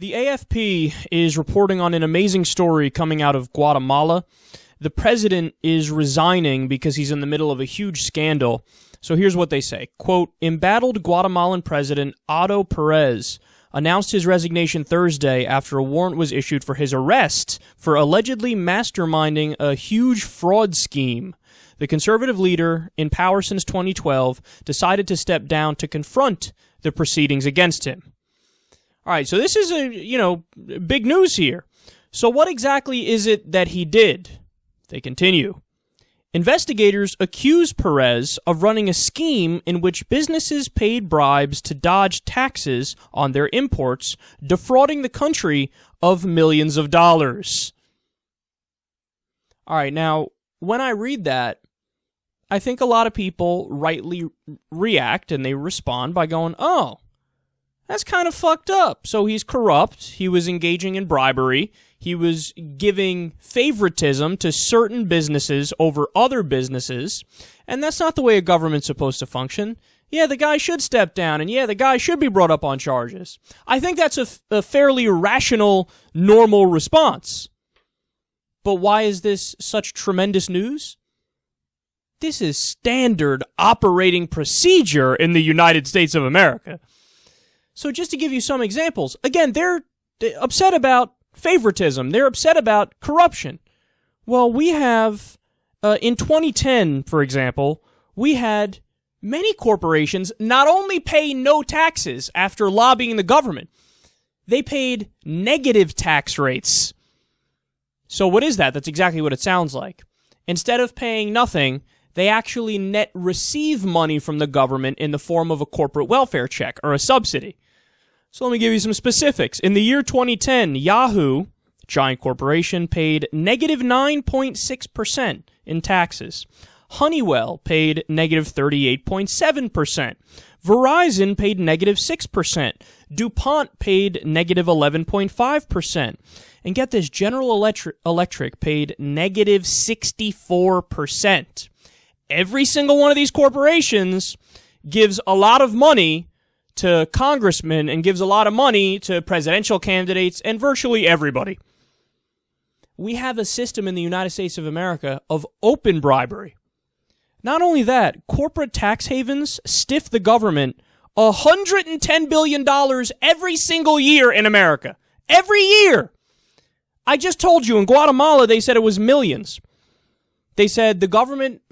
The AFP is reporting on an amazing story coming out of Guatemala. The president is resigning because he's in the middle of a huge scandal. So here's what they say. Quote, embattled Guatemalan president Otto Perez announced his resignation Thursday after a warrant was issued for his arrest for allegedly masterminding a huge fraud scheme. The conservative leader, in power since 2012, decided to step down to confront the proceedings against him. All right, so this is big news here. So what exactly is it that he did? They continue. Investigators accuse Perez of running a scheme in which businesses paid bribes to dodge taxes on their imports, defrauding the country of millions of dollars. All right, now, when I read that, I think a lot of people rightly react and they respond by going, oh, that's kind of fucked up. So he's corrupt. He was engaging in bribery. He was giving favoritism to certain businesses over other businesses. And that's not the way a government's supposed to function. Yeah, the guy should step down. And yeah, the guy should be brought up on charges. I think that's a fairly rational, normal response. But why is this such tremendous news? This is standard operating procedure in the United States of America. So just to give you some examples, again, they're upset about favoritism. They're upset about corruption. Well, we have, in 2010, for example, we had many corporations not only pay no taxes after lobbying the government, they paid negative tax rates. So what is that? That's exactly what it sounds like. Instead of paying nothing, they actually net receive money from the government in the form of a corporate welfare check or a subsidy. So let me give you some specifics. In the year 2010, Yahoo, giant corporation, paid negative 9.6% in taxes. Honeywell paid negative 38.7%. Verizon paid negative 6%. DuPont paid negative 11.5%. And get this, General Electric paid negative 64%. Every single one of these corporations gives a lot of money to congressmen and gives a lot of money to presidential candidates and virtually everybody. We have a system in the United States of America of open bribery. Not only that, corporate tax havens stiff the government $110 billion every single year in America. Every year! I just told you, in Guatemala, they said it was millions. They said the government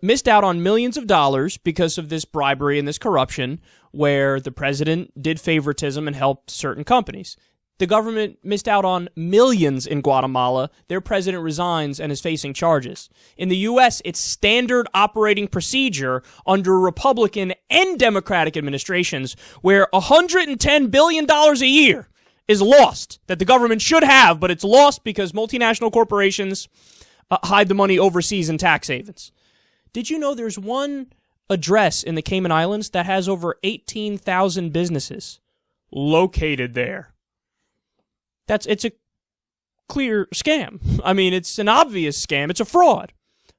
missed out on millions of dollars because of this bribery and this corruption where the president did favoritism and helped certain companies. The government missed out on millions in Guatemala. Their president resigns and is facing charges. In the U.S., it's standard operating procedure under Republican and Democratic administrations where $110 billion a year is lost that the government should have, but it's lost because multinational corporations hide the money overseas in tax havens. Did you know there's one address in the Cayman Islands that has over 18,000 businesses located there? It's a clear scam. I mean, it's an obvious scam. It's a fraud.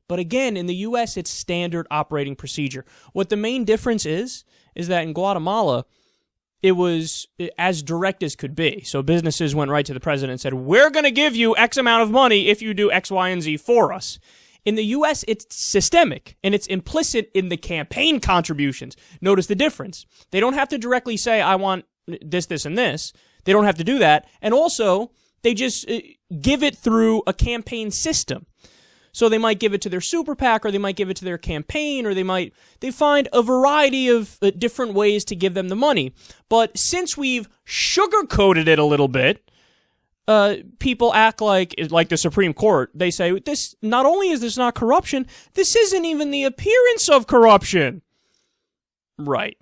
But again, in the U.S., it's standard operating procedure. What the main difference is that in Guatemala, it was as direct as could be. So businesses went right to the president and said, we're going to give you X amount of money if you do X, Y, and Z for us. In the U.S., it's systemic, and it's implicit in the campaign contributions. Notice the difference. They don't have to directly say, I want this, this, and this. They don't have to do that. And also, they just give it through a campaign system. So they might give it to their super PAC, or they might give it to their campaign, or they find a variety of different ways to give them the money. But since we've sugar-coated it a little bit, people act like the Supreme Court. They say, this not only is this not corruption, this isn't even the appearance of corruption. Right.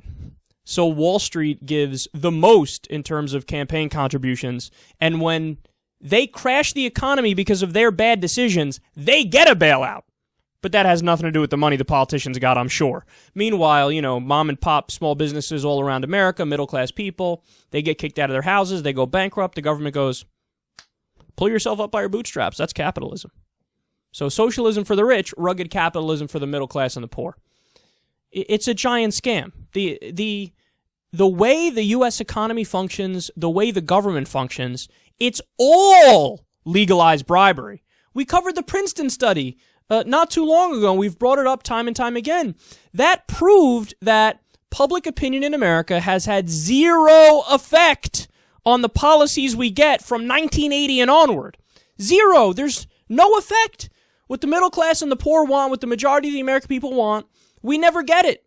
So Wall Street gives the most in terms of campaign contributions, and when they crash the economy because of their bad decisions, they get a bailout. But that has nothing to do with the money the politicians got, I'm sure. Meanwhile, mom and pop small businesses all around America, middle-class people, they get kicked out of their houses, they go bankrupt, the government goes, pull yourself up by your bootstraps. That's capitalism. So socialism for the rich, rugged capitalism for the middle class and the poor. It's a giant scam. The the way the U.S. economy functions, the way the government functions, it's all legalized bribery. We covered the Princeton study not too long ago, and we've brought it up time and time again. That proved that public opinion in America has had zero effect on the policies we get from 1980 and onward. Zero. There's no effect. What the middle class and the poor want, what the majority of the American people want, we never get it.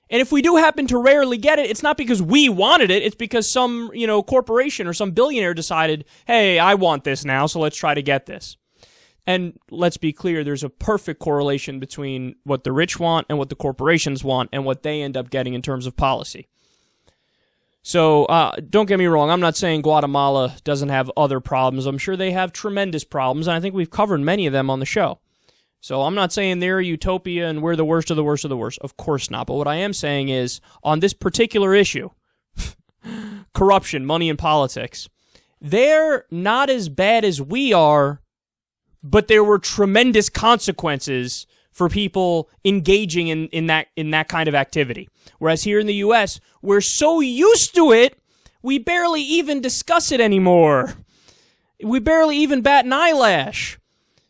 And if we do happen to rarely get it, it's not because we wanted it. It's because some, corporation or some billionaire decided, hey, I want this now, so let's try to get this. And let's be clear, there's a perfect correlation between what the rich want and what the corporations want and what they end up getting in terms of policy. So don't get me wrong. I'm not saying Guatemala doesn't have other problems. I'm sure they have tremendous problems, and I think we've covered many of them on the show. So I'm not saying they're a utopia and we're the worst of the worst of the worst. Of course not. But what I am saying is, on this particular issue, corruption, money, and politics, they're not as bad as we are, but there were tremendous consequences for people engaging in that kind of activity. Whereas here in the U.S., we're so used to it, we barely even discuss it anymore. We barely even bat an eyelash.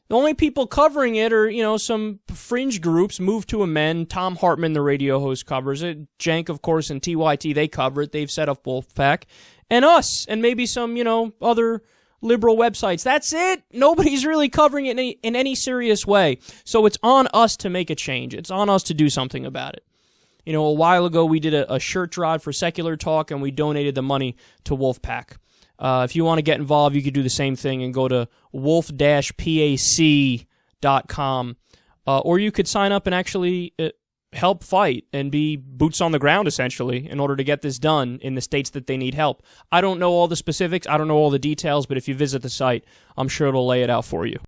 The only people covering it are, some fringe groups, Move to Amend. Tom Hartman, the radio host, covers it. Cenk, of course, and TYT, they cover it. They've set up Wolfpack. And us, and maybe some, other liberal websites. That's it. Nobody's really covering it in any serious way. So it's on us to make a change. It's on us to do something about it. A while ago, we did a shirt drive for SecularTalk, and we donated the money to Wolfpack. If you want to get involved, you could do the same thing and go to wolf-pac.com. Or you could sign up and actually help fight and be boots on the ground, essentially, in order to get this done in the states that they need help. I don't know all the specifics. I don't know all the details, but if you visit the site, I'm sure it'll lay it out for you.